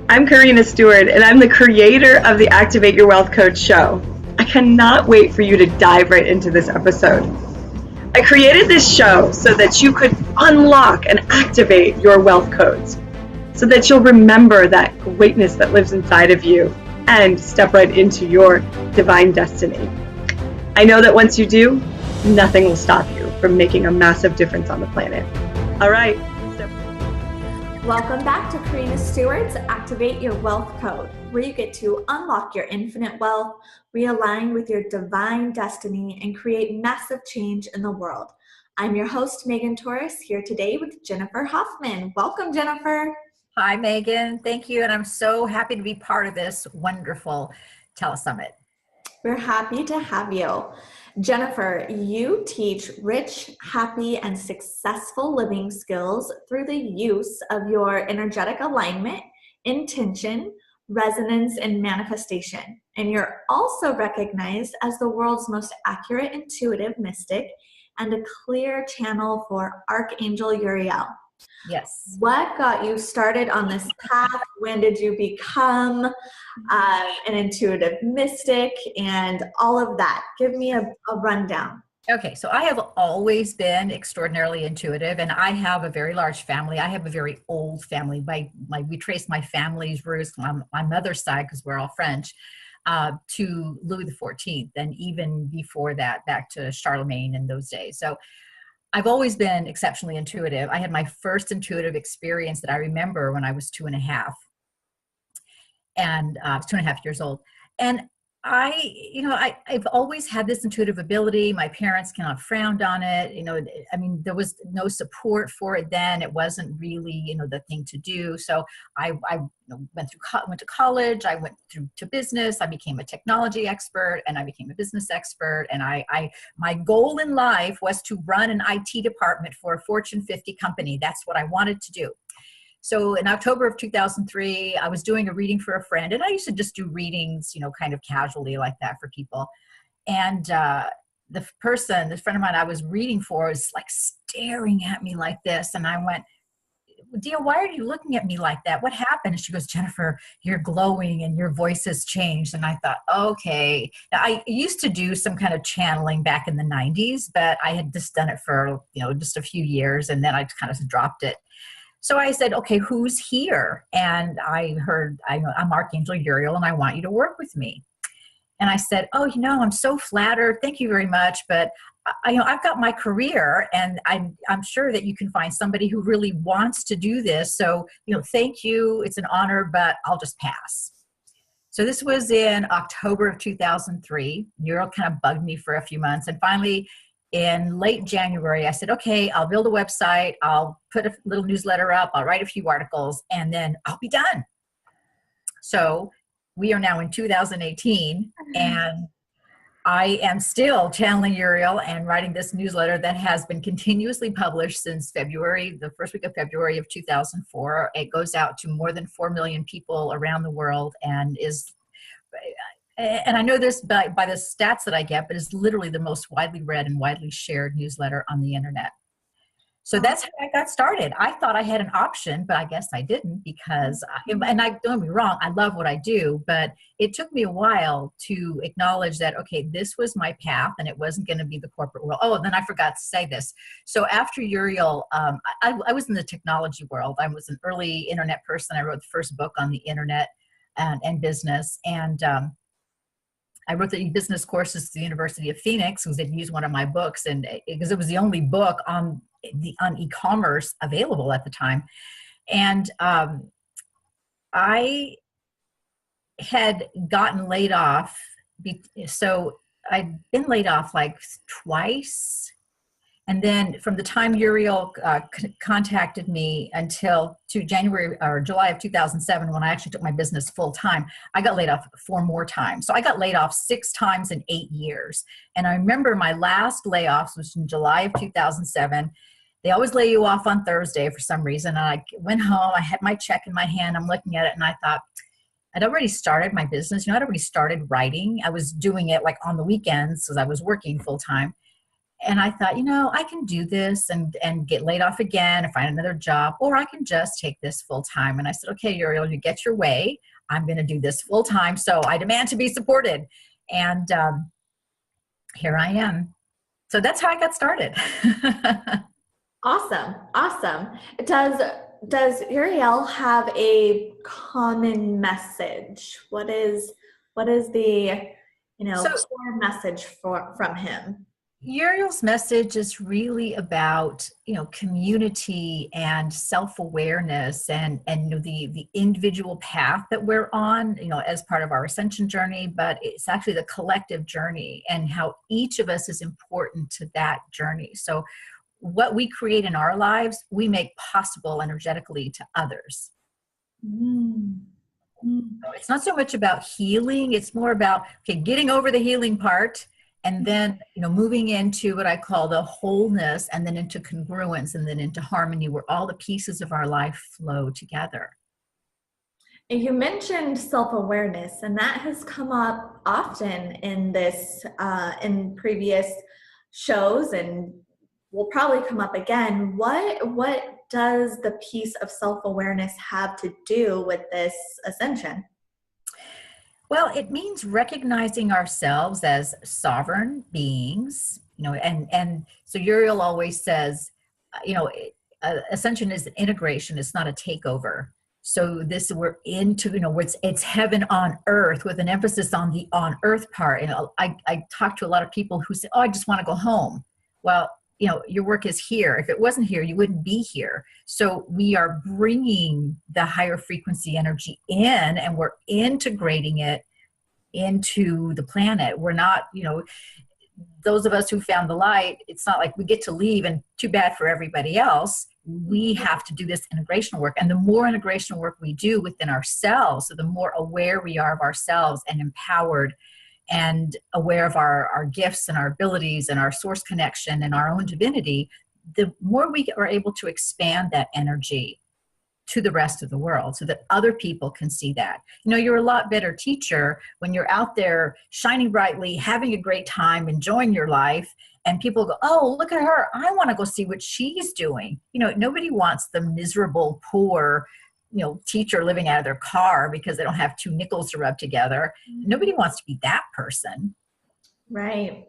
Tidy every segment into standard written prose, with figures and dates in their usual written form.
I'm Karina Stewart, and I'm the creator of the Activate Your Wealth Code show. I cannot wait for you to dive right into this episode. I created this show so that you could unlock and activate your wealth codes, so that you'll remember that greatness that lives inside of you and step right into your divine destiny. I know that once you do, nothing will stop you from making a massive difference on the planet. All right. Welcome back to Karina Stewart's Activate Your Wealth Code, where you get to unlock your infinite wealth, realign with your divine destiny, and create massive change in the world. I'm your host, Megan Torres, here today with Jennifer Hoffman. Welcome, Jennifer. Hi, Megan. Thank you. And I'm so happy to be part of this wonderful telesummit. We're happy to have you. Jennifer, you teach rich, happy, and successful living skills through the use of your energetic alignment, intention, resonance, and manifestation. And you're also recognized as the world's most accurate intuitive mystic and a clear channel for Archangel Uriel. Yes. What got you started on this path? When did you become an intuitive mystic and all of that? Give me a rundown. Okay, so I have always been extraordinarily intuitive, and I have a very large family. I have a very old family. We trace my family's roots on my mother's side, because we're all French, to Louis XIV, and even before that, back to Charlemagne in those days. So I've always been exceptionally intuitive. I had my first intuitive experience that I remember when I was 2.5. And I was 2.5 years old. And I've always had this intuitive ability. My parents kind of frowned on it. There was no support for it then. It wasn't really, the thing to do. So I went to college. I went through to business. I became a technology expert, and I became a business expert. And my goal in life was to run an IT department for a Fortune 50 company. That's what I wanted to do. So in October of 2003, I was doing a reading for a friend, and I used to just do readings, kind of casually like that for people. And this friend of mine I was reading for was like staring at me like this. And I went, "Dia, why are you looking at me like that? What happened?" And she goes, "Jennifer, you're glowing and your voice has changed." And I thought, okay. Now, I used to do some kind of channeling back in the 90s, but I had just done it for, just a few years, and then I kind of dropped it. So I said, "Okay, who's here?" And I heard, "I'm Archangel Uriel, and I want you to work with me." And I said, "Oh, I'm so flattered. Thank you very much. But I've got my career, and I'm sure that you can find somebody who really wants to do this. So, thank you. It's an honor, but I'll just pass." So this was in October of 2003. Uriel kind of bugged me for a few months, and finally, in late January, I said, "Okay, I'll build a website. I'll put a little newsletter up. I'll write a few articles, and then I'll be done." So we are now in 2018, and I am still channeling Uriel and writing this newsletter that has been continuously published since February, the first week of February of 2004. It goes out to more than 4 million people around the world, and I know this by the stats that I get, but it's literally the most widely read and widely shared newsletter on the internet. So that's how I got started. I thought I had an option, but I guess I didn't, because, don't get me wrong, I love what I do, but it took me a while to acknowledge that, okay, this was my path, and it wasn't going to be the corporate world. Oh, and then I forgot to say this. So after Uriel, I was in the technology world. I was an early internet person. I wrote the first book on the internet and business, and I wrote the business courses at the University of Phoenix because they'd used one of my books, and because it was the only book on e-commerce available at the time. And I had gotten laid off. So I'd been laid off like twice. And then from the time Uriel contacted me until to January or July of 2007, when I actually took my business full time, I got laid off 4 more times. So I got laid off 6 times in 8 years. And I remember my last layoffs was in July of 2007. They always lay you off on Thursday for some reason. And I went home, I had my check in my hand, I'm looking at it, and I thought, I'd already started my business. I'd already started writing. I was doing it like on the weekends because I was working full time. And I thought, I can do this and get laid off again and find another job, or I can just take this full time. And I said, okay, Uriel, you get your way. I'm going to do this full time. So I demand to be supported. And here I am. So that's how I got started. Awesome. Awesome. Does Uriel have a common message? What is the, core message from him? Uriel's message is really about, community and self-awareness and the individual path that we're on, as part of our ascension journey, but it's actually the collective journey and how each of us is important to that journey. So what we create in our lives, we make possible energetically to others. So it's not so much about healing. It's more about, getting over the healing part and then, moving into what I call the wholeness, and then into congruence, and then into harmony, where all the pieces of our life flow together. And you mentioned self-awareness, and that has come up often in this, in previous shows, and will probably come up again. What does the piece of self-awareness have to do with this ascension? Well, it means recognizing ourselves as sovereign beings, and so Uriel always says, ascension is an integration. It's not a takeover. So we're into, it's heaven on earth, with an emphasis on the on earth part. And I talk to a lot of people who say, oh, I just want to go home. Well, your work is here. If it wasn't here, you wouldn't be here. So we are bringing the higher frequency energy in, and we're integrating it into the planet. We're not, those of us who found the light, it's not like we get to leave and too bad for everybody else. We have to do this integration work. And the more integration work we do within ourselves, so the more aware we are of ourselves and empowered and aware of our gifts and our abilities and our source connection and our own divinity, the more we are able to expand that energy to the rest of the world so that other people can see that. You're a lot better teacher when you're out there shining brightly, having a great time, enjoying your life, and people go, oh, look at her. I want to go see what she's doing. Nobody wants the miserable, poor, teacher living out of their car because they don't have 2 nickels to rub together. Nobody wants to be that person. Right.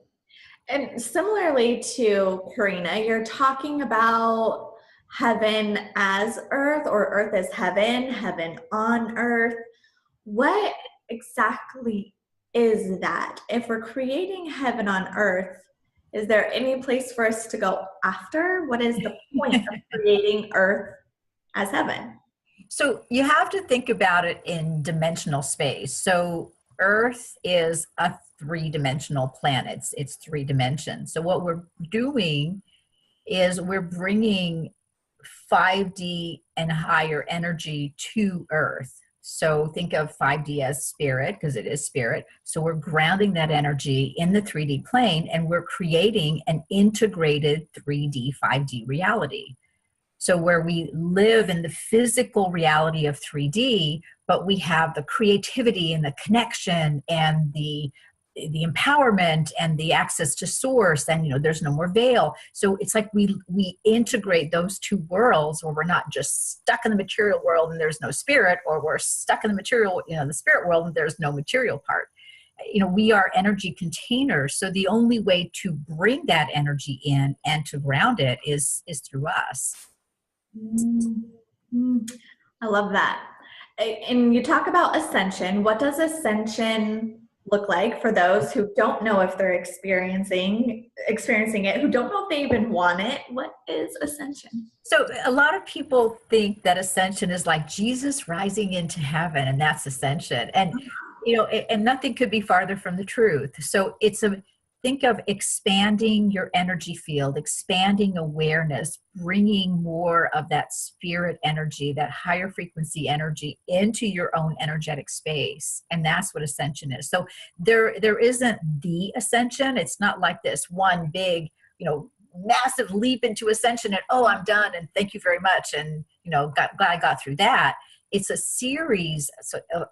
And similarly to Karina, you're talking about heaven as earth, or earth as heaven, heaven on earth. What exactly is that? If we're creating heaven on earth, is there any place for us to go after? What is the point of creating earth as heaven? So you have to think about it in dimensional space. So Earth is a 3-dimensional planet. It's 3 dimensions. So what we're doing is we're bringing 5D and higher energy to Earth. So think of 5D as spirit, because it is spirit. So we're grounding that energy in the 3D plane, and we're creating an integrated 3D, 5D reality. So where we live in the physical reality of 3D, but we have the creativity and the connection and the empowerment and the access to source, and there's no more veil. So it's like we integrate those 2 worlds, where we're not just stuck in the material world and there's no spirit, or we're stuck in the material, the spirit world and there's no material part. We are energy containers. So the only way to bring that energy in and to ground it is through us. I love that. And you talk about ascension. What does ascension look like for those who don't know if they're experiencing it, who don't know if they even want it? What is ascension? So a lot of people think that ascension is like Jesus rising into heaven, and that's ascension. And and nothing could be farther from the truth. So think of expanding your energy field, expanding awareness, bringing more of that spirit energy, that higher frequency energy into your own energetic space. And that's what ascension is. So there isn't the ascension. It's not like this one big, massive leap into ascension and, oh, I'm done and thank you very much. And, glad I got through that. It's a series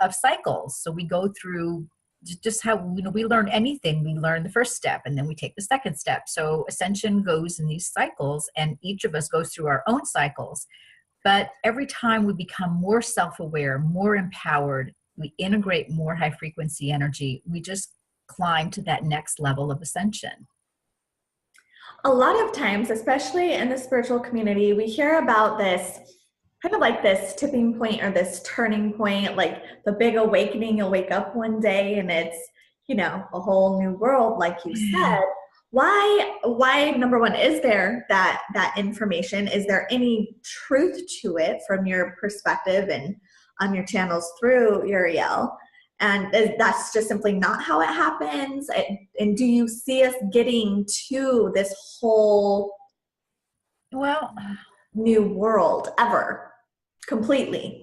of cycles. So we go through just how, we learn anything. We learn the first step and then we take the second step. So ascension goes in these cycles, and each of us goes through our own cycles. But every time we become more self-aware, more empowered, we integrate more high frequency energy, we just climb to that next level of ascension. A lot of times, especially in the spiritual community, we hear about this kind of like this tipping point or this turning point, like the big awakening. You'll wake up one day and it's, a whole new world, like you said. Why, number one, is there that information? Is there any truth to it from your perspective and on your channels through Uriel? And that's just simply not how it happens? And do you see us getting to this whole new world ever completely?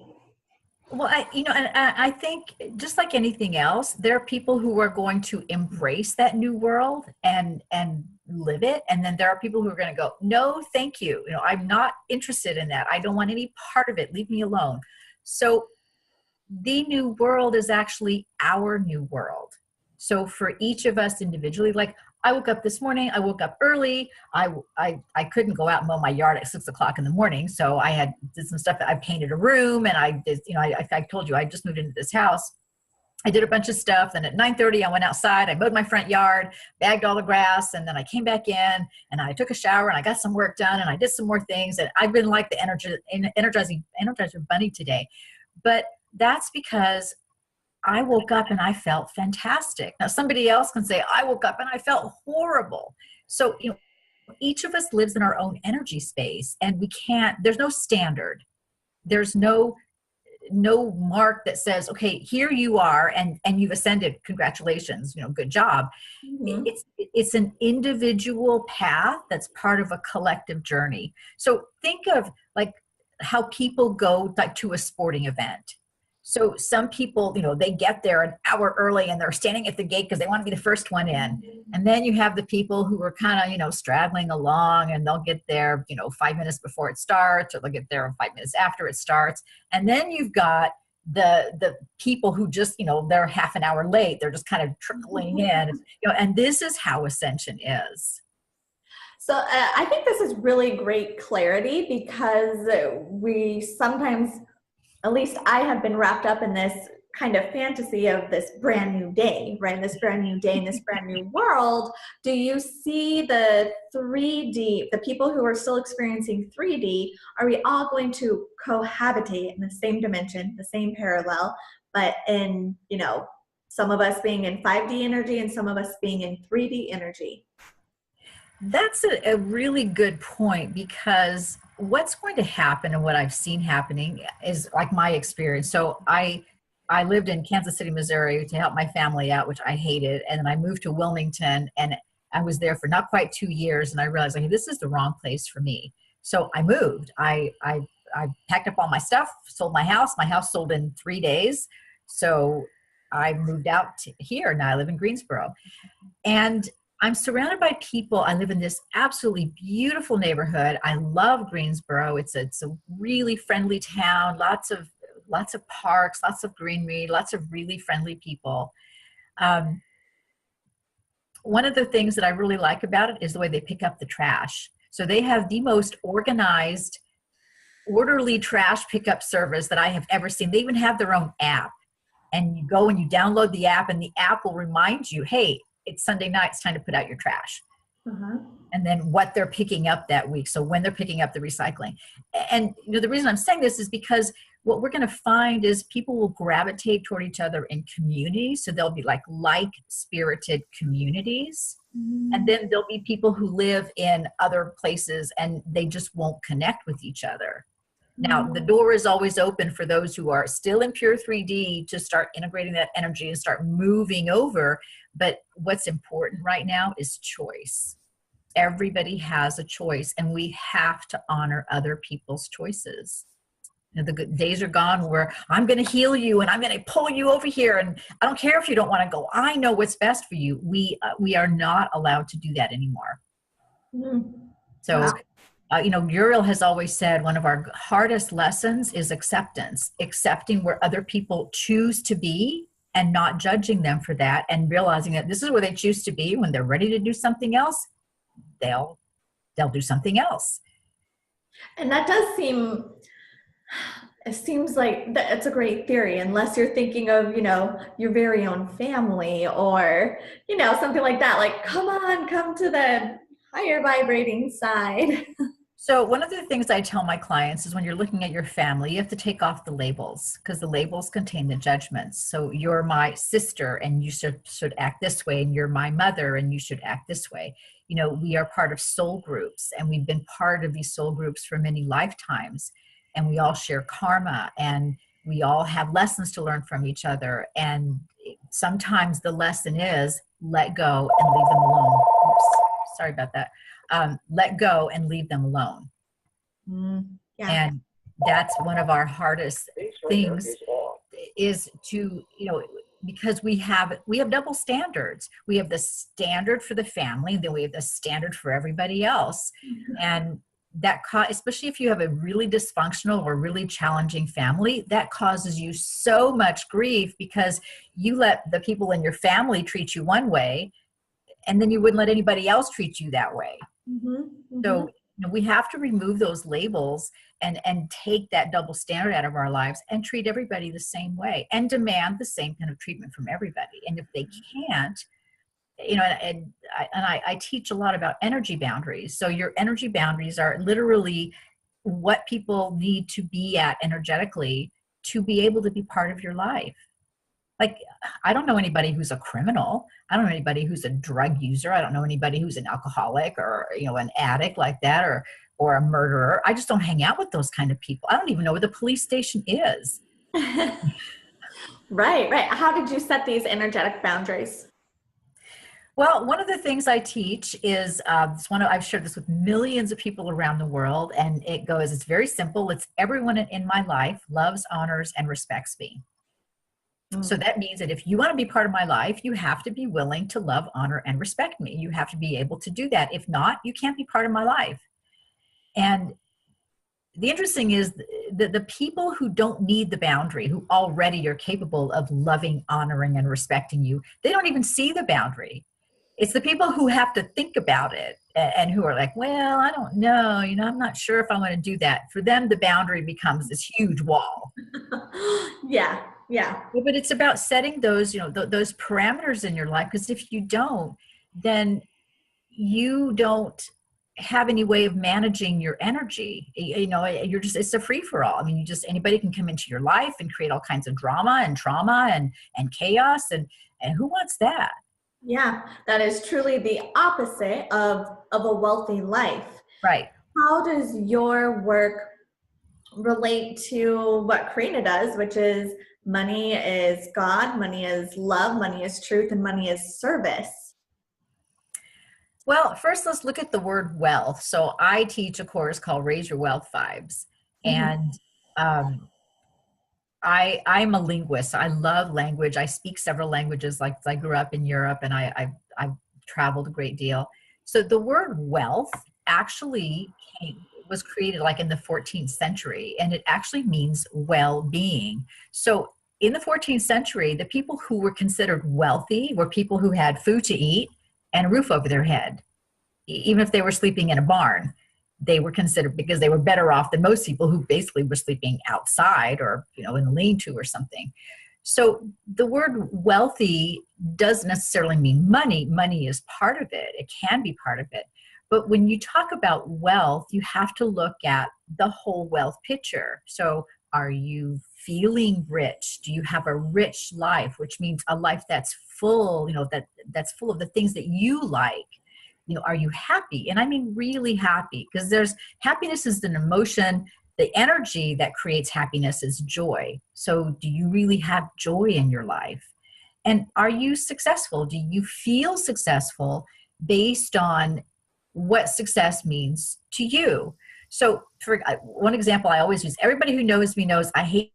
Well, I think just like anything else, there are people who are going to embrace that new world and live it. And then there are people who are going to go, no, thank you. I'm not interested in that. I don't want any part of it. Leave me alone. So the new world is actually our new world. So for each of us individually, like I woke up this morning, I woke up early. I couldn't go out and mow my yard at 6 o'clock in the morning. So I did some stuff. I painted a room, and I did, I told you, I just moved into this house. I did a bunch of stuff. Then at 9:30, I went outside, I mowed my front yard, bagged all the grass. And then I came back in and I took a shower and I got some work done and I did some more things. And I've been like the Energizer Bunny today. But that's because I woke up and I felt fantastic. Now, somebody else can say, I woke up and I felt horrible. So, each of us lives in our own energy space, and there's no standard. There's no mark that says, okay, here you are and you've ascended. Congratulations. Good job. Mm-hmm. It's an individual path that's part of a collective journey. So think of like how people go like to a sporting event. So some people, they get there an hour early and they're standing at the gate because they want to be the first one in. And then you have the people who are kind of, straggling along, and they'll get there, 5 minutes before it starts, or they'll get there 5 minutes after it starts. And then you've got the people who just, they're half an hour late. They're just kind of trickling in, and this is how ascension is. So I think this is really great clarity, because we sometimes, at least I have been wrapped up in this kind of fantasy of this brand new day, right? This brand new day in this brand new world. Do you see the 3D, the people who are still experiencing 3D, are we all going to cohabitate in the same dimension, the same parallel, but in, some of us being in 5D energy and some of us being in 3D energy? That's a really good point, because what's going to happen and what I've seen happening is like my experience. So I lived in Kansas City, Missouri to help my family out, which I hated. And then I moved to Wilmington, and I was there for not quite 2 years. And I realized, like, this is the wrong place for me. So I moved. I packed up all my stuff, sold my house. My house sold in 3 days. So I moved out to here. Now I live in Greensboro. And I'm surrounded by people. I live in this absolutely beautiful neighborhood. I love Greensboro. It's a really friendly town, lots of parks, lots of greenery, lots of really friendly people. One of the things that I really like about it is the way they pick up the trash. So they have the most organized, orderly trash pickup service that I have ever seen. They even have their own app. And you go and you download the app, and the app will remind you, hey, it's Sunday night, it's time to put out your trash. Uh-huh. And then what they're picking up that week. So when they're picking up the recycling. And the reason I'm saying this is because what we're going to find is people will gravitate toward each other in communities. So there'll be like-spirited communities. Mm-hmm. And then there'll be people who live in other places and they just won't connect with each other. Now, the door is always open for those who are still in pure 3D to start integrating that energy and start moving over. But what's important right now is choice. Everybody has a choice, and we have to honor other people's choices. The good days are gone where I'm going to heal you and I'm going to pull you over here, and I don't care if you don't want to go. I know what's best for you. We are not allowed to do that anymore. So. Wow. Uriel has always said one of our hardest lessons is acceptance, accepting where other people choose to be and not judging them for that, and realizing that this is where they choose to be. When they're ready to do something else, they'll do something else. And that does seem, it seems like it's a great theory, unless you're thinking of, your very own family or, something like that. Like, come on, come to the higher vibrating side. So one of the things I tell my clients is when you're looking at your family, you have to take off the labels, because the labels contain the judgments. So you're my sister and you should act this way, and you're my mother and you should act this way. We are part of soul groups, and we've been part of these soul groups for many lifetimes, and we all share karma, and we all have lessons to learn from each other. And sometimes the lesson is let go and leave them alone. Oops, sorry about that. Let go and leave them alone. Yeah. And that's one of our hardest things, is to, because we have double standards. We have the standard for the family, and then we have the standard for everybody else. And that, especially if you have a really dysfunctional or really challenging family, that causes you so much grief, because you let the people in your family treat you one way, and then you wouldn't let anybody else treat you that way. So we have to remove those labels and take that double standard out of our lives and treat everybody the same way and demand the same kind of treatment from everybody. And if they can't, and I teach a lot about energy boundaries. So your energy boundaries are literally what people need to be at energetically to be able to be part of your life. Like, I don't know anybody who's a criminal. I don't know anybody who's a drug user. I don't know anybody who's an alcoholic or, an addict like that, or a murderer. I just don't hang out with those kind of people. I don't even know where the police station is. Right. How did you set these energetic boundaries? Well, one of the things I teach is I've shared this with millions of people around the world, and it's very simple. It's everyone in my life loves, honors, and respects me. So that means that if you want to be part of my life, you have to be willing to love, honor, and respect me. You have to be able to do that. If not, you can't be part of my life. And the interesting is that the people who don't need the boundary, who already are capable of loving, honoring, and respecting you, they don't even see the boundary. It's the people who have to think about it and who are like, well, I don't know, I'm not sure if I want to do that. For them, the boundary becomes this huge wall. Yeah. But it's about setting those, those parameters in your life, because if you don't, then you don't have any way of managing your energy. It's a free for all. I mean, anybody can come into your life and create all kinds of drama and trauma and chaos. And who wants that? Yeah, that is truly the opposite of a wealthy life. Right. How does your work relate to what Karina does, which is money is God, money is love, money is truth, and money is service? Well, first let's look at the word wealth. So I teach a course called Raise Your Wealth Vibes. And I'm a linguist. I love language. I speak several languages. Like, I grew up in Europe, and I've traveled a great deal. So the word wealth actually was created like in the 14th century, and it actually means well-being. So in the 14th century, the people who were considered wealthy were people who had food to eat and a roof over their head. Even if they were sleeping in a barn, they were considered, because they were better off than most people who basically were sleeping outside or, in a lean-to or something. So the word wealthy doesn't necessarily mean money. Money is part of it. It can be part of it. But when you talk about wealth, you have to look at the whole wealth picture. So are you feeling rich? Do you have a rich life, which means a life that's full, that's full of the things that you like? Are you happy? And I mean really happy, because happiness is an emotion. The energy that creates happiness is joy. So do you really have joy in your life? And are you successful? Do you feel successful based on what success means to you? So for one example I always use, everybody who knows me knows I hate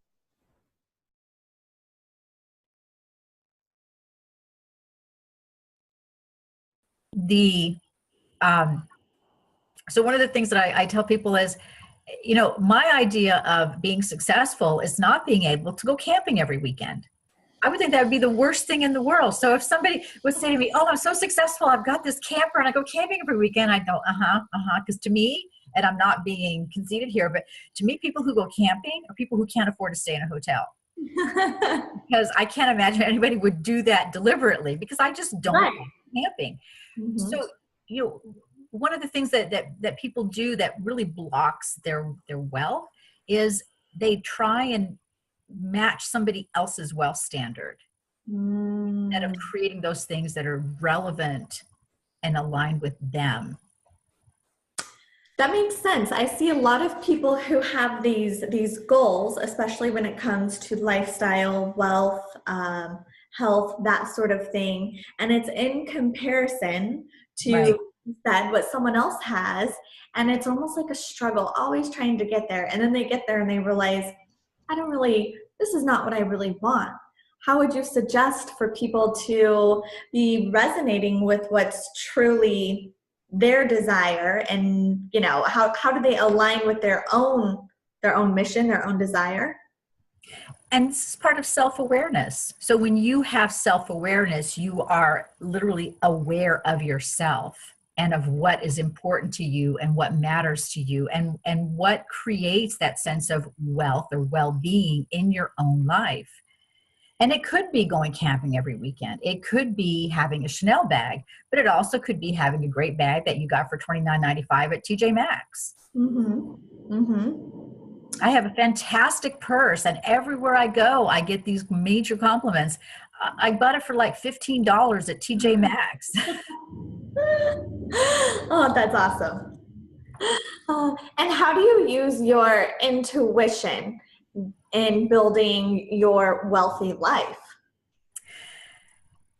so one of the things that I tell people is, my idea of being successful is not being able to go camping every weekend. I would think that would be the worst thing in the world. So if somebody would say to me, oh, I'm so successful, I've got this camper and I go camping every weekend, I go, because to me, and I'm not being conceited here, but to me, people who go camping are people who can't afford to stay in a hotel. Because I can't imagine anybody would do that deliberately, because I just don't like camping. Mm-hmm. So, one of the things that people do that really blocks their wealth is they try and match somebody else's wealth standard instead of creating those things that are relevant and aligned with them. That makes sense. I see a lot of people who have these goals, especially when it comes to lifestyle, wealth, health, that sort of thing. And it's in comparison to what someone else has. And it's almost like a struggle, always trying to get there. And then they get there and they realize, this is not what I really want. How would you suggest for people to be resonating with what's truly their desire, and how do they align with their own mission, their own desire? And this is part of self-awareness. So when you have self-awareness, you are literally aware of yourself and of what is important to you and what matters to you, and what creates that sense of wealth or well-being in your own life. And it could be going camping every weekend. It could be having a Chanel bag, but it also could be having a great bag that you got for $29.95 at TJ Maxx. Mm-hmm. Mm-hmm. I have a fantastic purse, and everywhere I go, I get these major compliments. I bought it for like $15 at TJ Maxx. Oh, that's awesome. And how do you use your intuition in building your wealthy life?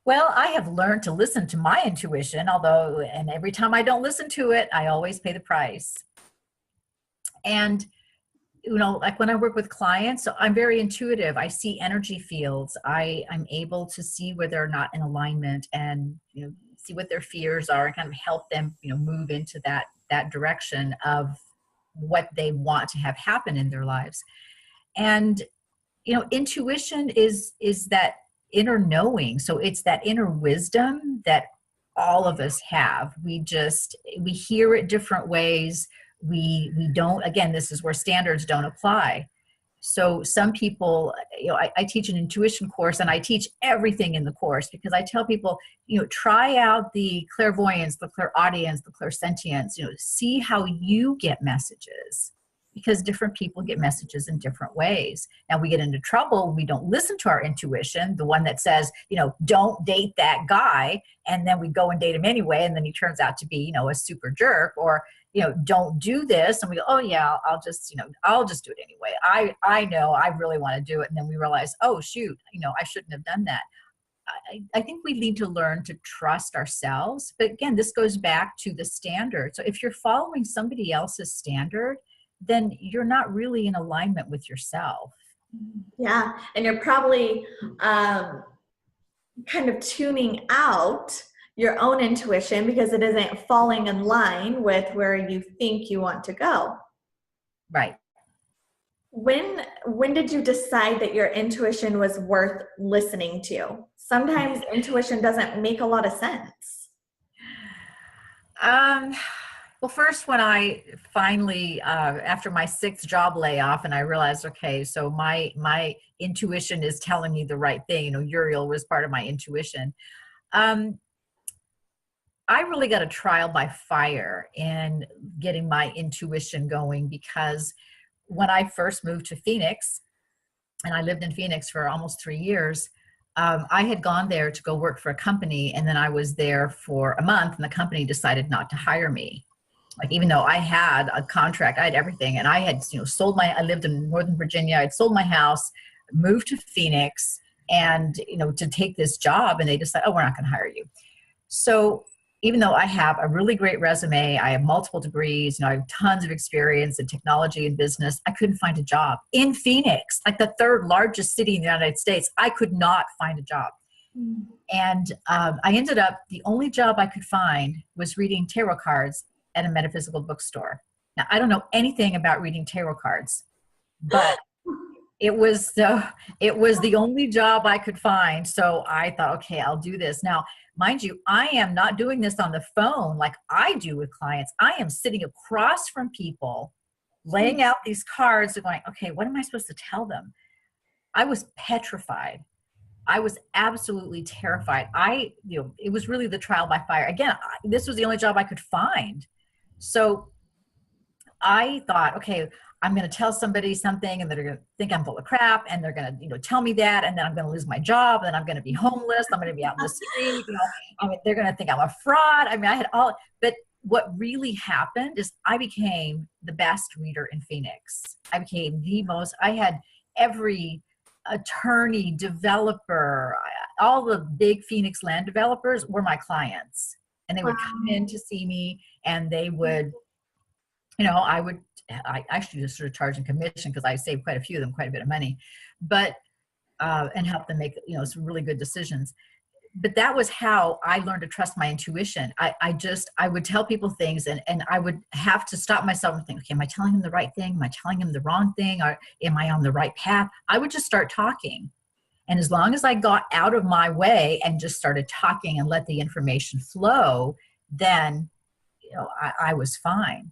Well, I have learned to listen to my intuition, and every time I don't listen to it, I always pay the price. And, like when I work with clients, so I'm very intuitive. I see energy fields. I'm able to see where they're not in alignment, and, see what their fears are, and kind of help them, move into that direction of what they want to have happen in their lives. And, intuition is that inner knowing. So it's that inner wisdom that all of us have. We hear it different ways. We don't, again, this is where standards don't apply. So some people, I teach an intuition course, and I teach everything in the course, because I tell people, try out the clairvoyance, the clairaudience, the clairsentience, see how you get messages, because different people get messages in different ways. Now we get into trouble when we don't listen to our intuition, the one that says, don't date that guy. And then we go and date him anyway. And then he turns out to be, a super jerk, or, don't do this. And we go, oh yeah, I'll just do it anyway. I know I really want to do it. And then we realize, oh shoot, I shouldn't have done that. I think we need to learn to trust ourselves. But again, this goes back to the standard. So if you're following somebody else's standard, then you're not really in alignment with yourself. Yeah. And you're probably kind of tuning out your own intuition because it isn't falling in line with where you think you want to go. Right. When did you decide that your intuition was worth listening to? Sometimes intuition doesn't make a lot of sense. Well, first, when I finally, after my 6th job layoff, and I realized, okay, so my intuition is telling me the right thing. Uriel was part of my intuition. I really got a trial by fire in getting my intuition going, because when I first moved to Phoenix, and I lived in Phoenix for almost 3 years, I had gone there to go work for a company, and then I was there for a month, and the company decided not to hire me. Like, even though I had a contract, I had everything, and I had, I lived in Northern Virginia, I'd sold my house, moved to Phoenix, and, to take this job, and they decided, oh, we're not going to hire you. So even though I have a really great resume, I have multiple degrees, I have tons of experience in technology and business, I couldn't find a job in Phoenix, like the 3rd largest city in the United States. I could not find a job. And I ended up, the only job I could find was reading tarot cards at a metaphysical bookstore. Now, I don't know anything about reading tarot cards, but it was the only job I could find. So I thought, okay, I'll do this. Now, mind you, I am not doing this on the phone like I do with clients. I am sitting across from people, laying out these cards and going, okay, what am I supposed to tell them? I was petrified. I was absolutely terrified. It was really the trial by fire. Again, this was the only job I could find. So I thought, okay, I'm going to tell somebody something and they're going to think I'm full of crap and they're going to, tell me that. And then I'm going to lose my job. And then I'm going to be homeless. I'm going to be out in the street. They're going to think I'm a fraud. I had but what really happened is I became the best reader in Phoenix. I had every attorney, developer, all the big Phoenix land developers were my clients. And they would come in to see me and they would, I actually just started charging commission because I saved quite a few of them quite a bit of money, and help them make, some really good decisions. But that was how I learned to trust my intuition. I would tell people things and I would have to stop myself and think, okay, am I telling him the right thing? Am I telling him the wrong thing? Or am I on the right path? I would just start talking. And as long as I got out of my way and just started talking and let the information flow, then, I was fine.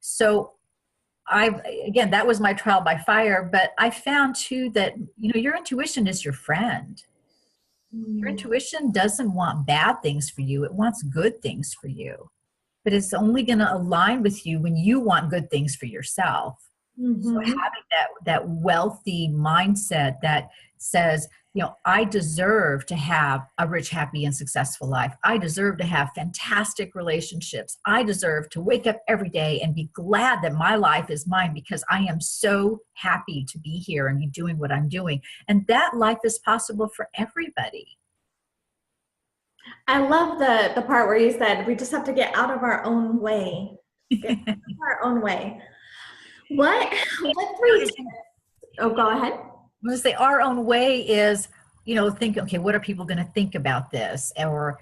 So again, that was my trial by fire, but I found too that, your intuition is your friend. Your intuition doesn't want bad things for you. It wants good things for you, but it's only going to align with you when you want good things for yourself. Mm-hmm. So having that wealthy mindset that says, I deserve to have a rich, happy, and successful life. I deserve to have fantastic relationships. I deserve to wake up every day and be glad that my life is mine because I am so happy to be here and be doing what I'm doing. And that life is possible for everybody. I love the part where you said we just have to get out of our own way. Get out of our own way. What 3 tips? Oh, go ahead. I was say our own way is, think, okay, what are people going to think about this? Or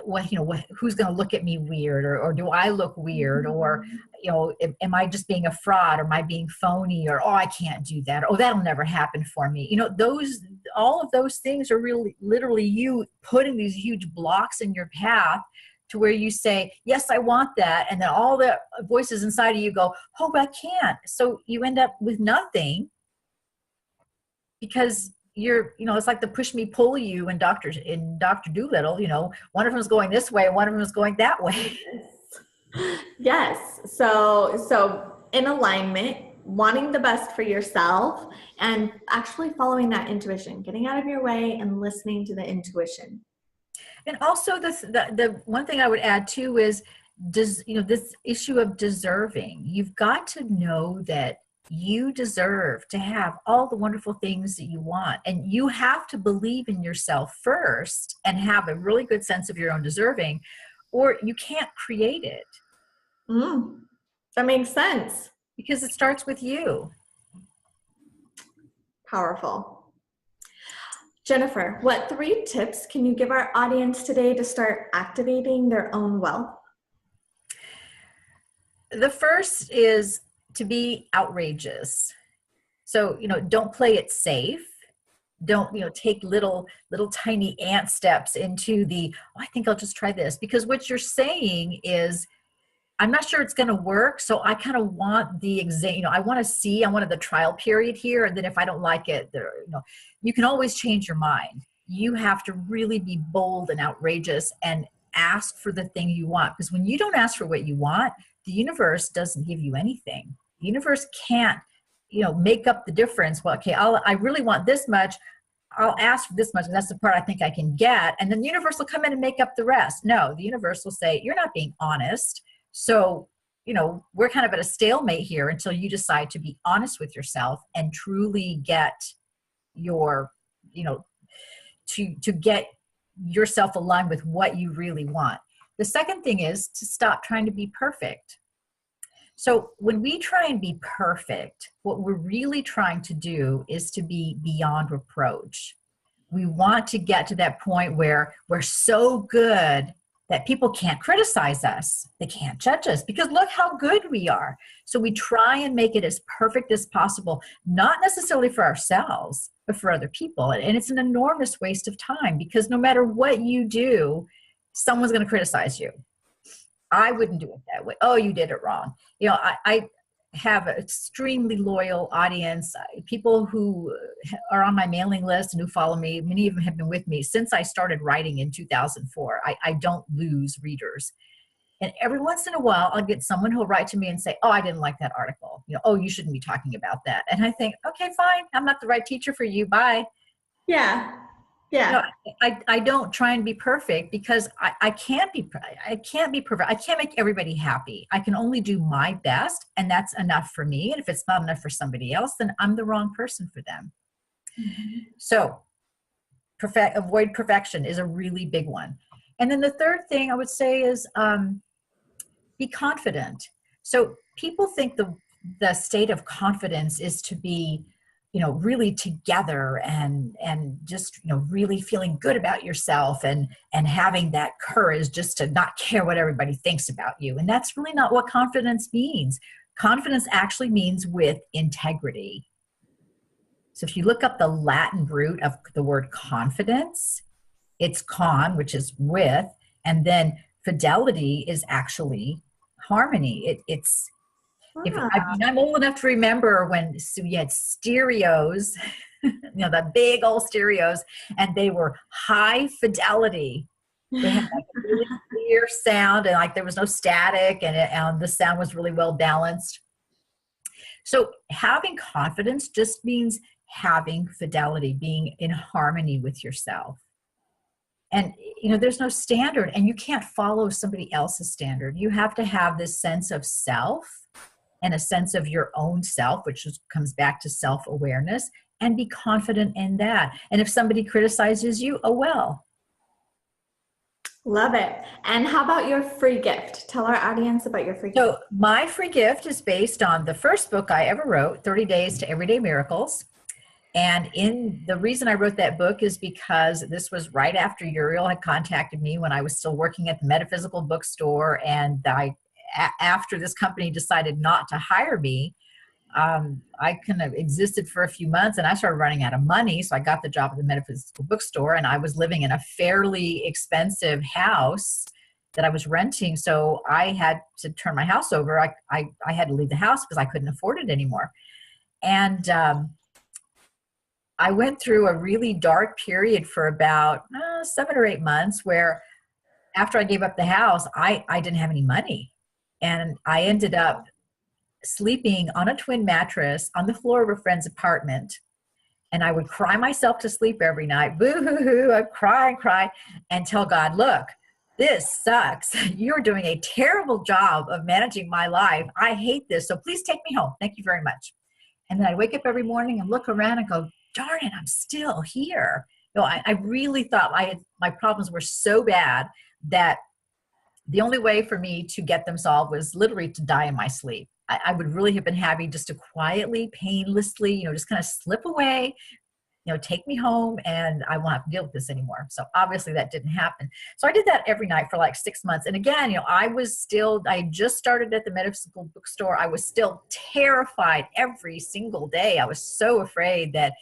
who's going to look at me weird? Or do I look weird? Or, am I just being a fraud? Or am I being phony? Or, I can't do that. Oh, that'll never happen for me. All of those things are really literally you putting these huge blocks in your path to where you say, yes, I want that. And then all the voices inside of you go, oh, but I can't. So you end up with nothing. Because it's like the push me, pull you in Dr. Dolittle, one of them is going this way, one of them is going that way. Yes. So in alignment, wanting the best for yourself and actually following that intuition, getting out of your way and listening to the intuition. And also the one thing I would add too is, this issue of deserving. You've got to know that you deserve to have all the wonderful things that you want. And you have to believe in yourself first and have a really good sense of your own deserving, or you can't create it. That makes sense. Because it starts with you. Powerful. Jennifer, what 3 tips can you give our audience today to start activating their own wealth? The first is to be outrageous. So, don't play it safe. Don't, take little tiny ant steps into I think I'll just try this. Because what you're saying is, I'm not sure it's going to work. So I kind of want the exam, I wanted the trial period here. And then if I don't like it, you can always change your mind. You have to really be bold and outrageous and ask for the thing you want. Because when you don't ask for what you want, the universe doesn't give you anything. The universe can't, make up the difference. Well, okay, I really want this much. I'll ask for this much, and that's the part I think I can get. And then the universe will come in and make up the rest. No, the universe will say, you're not being honest. So, we're kind of at a stalemate here until you decide to be honest with yourself and truly get your, to get yourself aligned with what you really want. The second thing is to stop trying to be perfect. So when we try and be perfect, what we're really trying to do is to be beyond reproach. We want to get to that point where we're so good that people can't criticize us. They can't judge us because look how good we are. So we try and make it as perfect as possible, not necessarily for ourselves, but for other people. And it's an enormous waste of time because no matter what you do, someone's going to criticize you. I wouldn't do it that way. Oh, you did it wrong. I have an extremely loyal audience, people who are on my mailing list and who follow me. Many of them have been with me since I started writing in 2004. I don't lose readers. And every once in a while, I'll get someone who'll write to me and say, oh, I didn't like that article. Oh, you shouldn't be talking about that. And I think, okay, fine. I'm not the right teacher for you. Bye. Yeah. Yeah. I don't try and be perfect because I can't be perfect. I can't make everybody happy. I can only do my best, and that's enough for me. And if it's not enough for somebody else, then I'm the wrong person for them. Mm-hmm. So avoid perfection is a really big one. And then the third thing I would say is be confident. So people think the state of confidence is to be really together and just, really feeling good about yourself and having that courage just to not care what everybody thinks about you. And that's really not what confidence means. Confidence actually means with integrity. So if you look up the Latin root of the word confidence, it's con, which is with, and then fidelity is actually harmony. I'm old enough to remember when you had stereos, the big old stereos, and they were high fidelity. They had like a really clear sound, and like there was no static, and the sound was really well balanced. So having confidence just means having fidelity, being in harmony with yourself. And, there's no standard, and you can't follow somebody else's standard. You have to have this sense of self and a sense of your own self, which comes back to self-awareness, and be confident in that. And if somebody criticizes you, oh well. Love it. And how about your free gift? Tell our audience about your free gift. So my free gift is based on the first book I ever wrote, 30 Days to Everyday Miracles. And the reason I wrote that book is because this was right after Uriel had contacted me when I was still working at the metaphysical bookstore, and after this company decided not to hire me, I kind of existed for a few months and I started running out of money. So I got the job at the metaphysical bookstore, and I was living in a fairly expensive house that I was renting. So I had to turn my house over. I had to leave the house because I couldn't afford it anymore. And I went through a really dark period for about 7 or 8 months where after I gave up the house, I didn't have any money. And I ended up sleeping on a twin mattress on the floor of a friend's apartment. And I would cry myself to sleep every night. Boo-hoo-hoo, I'd cry and cry and tell God, look, this sucks. You're doing a terrible job of managing my life. I hate this. So please take me home. Thank you very much. And then I'd wake up every morning and look around and go, darn it, I'm still here. I really thought my problems were so bad that the only way for me to get them solved was literally to die in my sleep. I would really have been happy just to quietly, painlessly, just kind of slip away, take me home, and I won't have to deal with this anymore. So obviously that didn't happen. So I did that every night for like 6 months. And again, I just started at the metaphysical bookstore. I was still terrified every single day. I was so afraid that,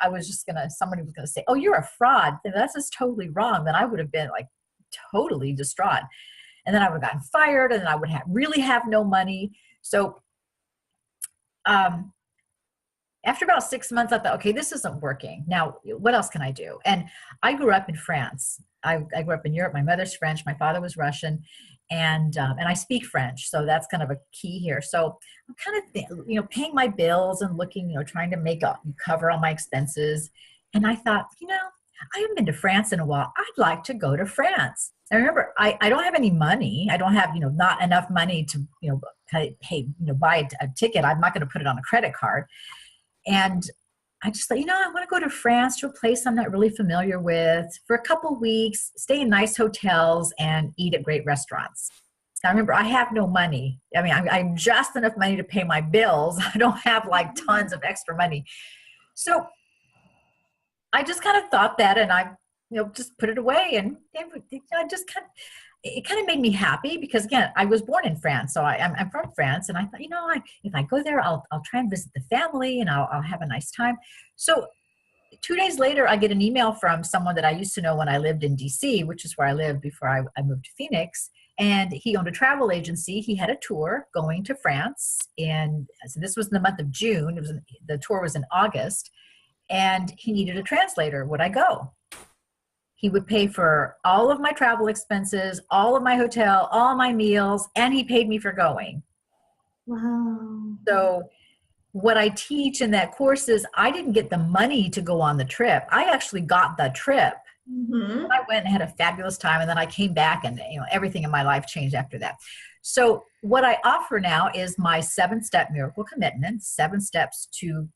I was just somebody was going to say, oh, you're a fraud. That's just totally wrong. Then I would have been like totally distraught. And then I would have gotten fired, and then I would really have no money. So after about 6 months, I thought, okay, this isn't working. Now, what else can I do? And I grew up in France. I grew up in Europe. My mother's French. My father was Russian. And I speak French. So that's kind of a key here. So I'm kind of, paying my bills and looking, trying to cover all my expenses. And I thought, I haven't been to France in a while. I'd like to go to France. I remember I don't have any money. I don't have, not enough money to, pay, buy a ticket. I'm not going to put it on a credit card. And I just thought, I want to go to France, to a place I'm not really familiar with, for a couple weeks, stay in nice hotels and eat at great restaurants. Now, remember, I have no money. I mean, I'm just enough money to pay my bills. I don't have like tons of extra money. So I just kind of thought that, and I, just put it away. And I just kind of, it kind of made me happy because, again, I was born in France. So I'm from France. And I thought, if I go there, I'll try and visit the family and I'll have a nice time. So 2 days later, I get an email from someone that I used to know when I lived in DC, which is where I lived before I moved to Phoenix. And he owned a travel agency. He had a tour going to France. And so this was in the month of June. The tour was in August. And he needed a translator. Would I go? He would pay for all of my travel expenses, all of my hotel, all my meals, and he paid me for going. Wow. So what I teach in that course is I didn't get the money to go on the trip. I actually got the trip. Mm-hmm. I went and had a fabulous time, and then I came back, and everything in my life changed after that. So what I offer now is my 7-step miracle commitment, 7 steps to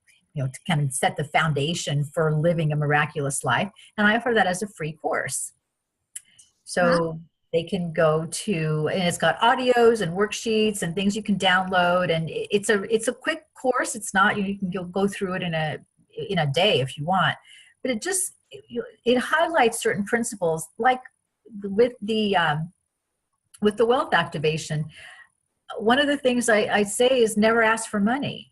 kind of set the foundation for living a miraculous life. And I offer that as a free course. So they can go to, and it's got audios and worksheets and things you can download. And it's a quick course. It's not, you can go through it in a day if you want, but it highlights certain principles, like with the wealth activation. One of the things I say is never ask for money.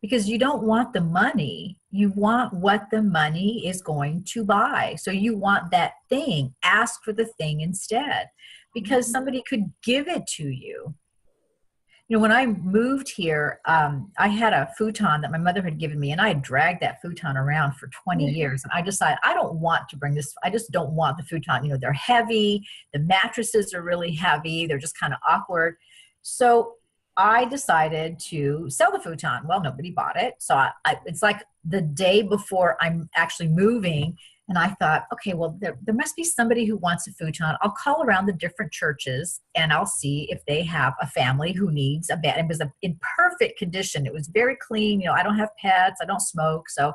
Because you don't want the money, you want what the money is going to buy. So you want that thing, ask for the thing instead, because somebody could give it to you. When I moved here, I had a futon that my mother had given me, and I had dragged that futon around for 20 years. And I decided, I don't want to bring this, I just don't want the futon. They're heavy, the mattresses are really heavy, they're just kind of awkward. So I decided to sell the futon. Well, nobody bought it. So it's like the day before I'm actually moving. And I thought, okay, well, there must be somebody who wants a futon. I'll call around the different churches and I'll see if they have a family who needs a bed. It was in perfect condition. It was very clean. I don't have pets. I don't smoke. So,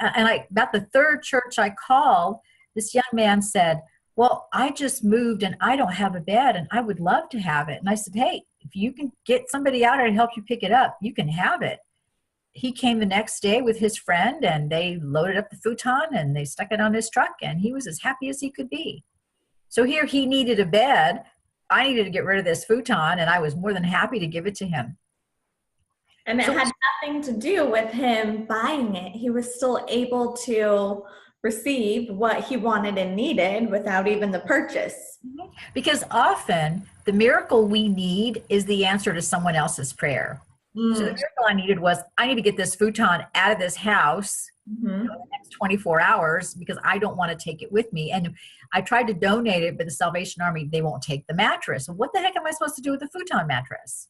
and about the 3rd church I called, this young man said, well, I just moved and I don't have a bed and I would love to have it. And I said, hey, if you can get somebody out here to help you pick it up, you can have it. He came the next day with his friend and they loaded up the futon and they stuck it on his truck and he was as happy as he could be. So here he needed a bed. I needed to get rid of this futon and I was more than happy to give it to him. And it had nothing to do with him buying it. He was still able to receive what he wanted and needed without even the purchase. Because often the miracle we need is the answer to someone else's prayer. So the miracle I needed was, I need to get this futon out of this house in the next 24 hours because I don't want to take it with me. And I tried to donate it, but the Salvation Army, they won't take the mattress. So what the heck am I supposed to do with the futon mattress?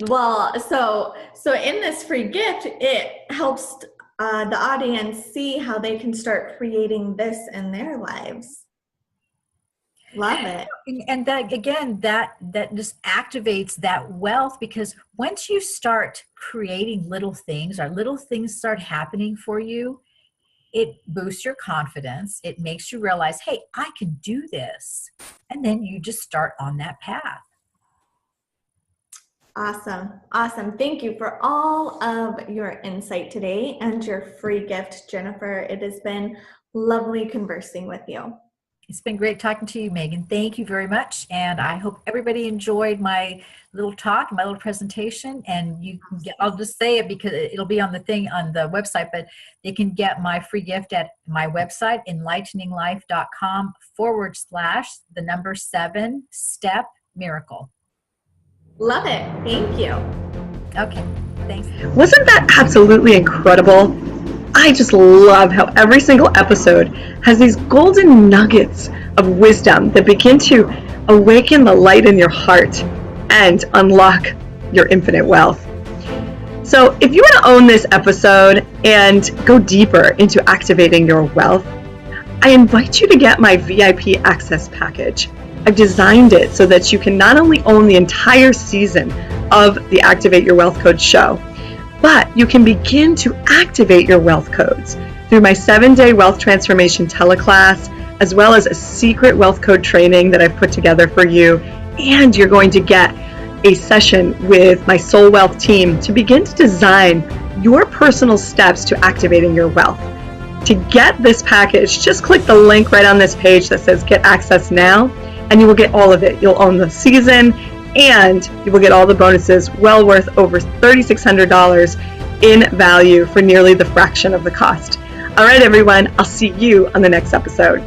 Well, so in this free gift, it helps the audience see how they can start creating this in their lives. Love it. And that, again, that just activates that wealth, because once you start creating little things, or little things start happening for you, it boosts your confidence. It makes you realize, hey, I can do this. And then you just start on that path. Awesome. Awesome. Thank you for all of your insight today and your free gift, Jennifer. It has been lovely conversing with you. It's been great talking to you, Megan. Thank you very much. And I hope everybody enjoyed my little talk, my little presentation. And you can get, I'll just say it because it'll be on the thing on the website, but they can get my free gift at my website, enlighteninglife.com/7 step-miracle. Love it. Thank you. Okay. Thanks. Wasn't that absolutely incredible? I just love how every single episode has these golden nuggets of wisdom that begin to awaken the light in your heart and unlock your infinite wealth. So if you want to own this episode and go deeper into activating your wealth, I invite you to get my VIP access package. I've designed it so that you can not only own the entire season of the Activate Your Wealth Code show, but you can begin to activate your wealth codes through my 7-day wealth transformation teleclass, as well as a secret wealth code training that I've put together for you. And you're going to get a session with my Soul Wealth team to begin to design your personal steps to activating your wealth. To get this package, just click the link right on this page that says Get Access Now, and you will get all of it. You'll own the season, and you will get all the bonuses, well worth over $3,600 in value for nearly the fraction of the cost. All right, everyone, I'll see you on the next episode.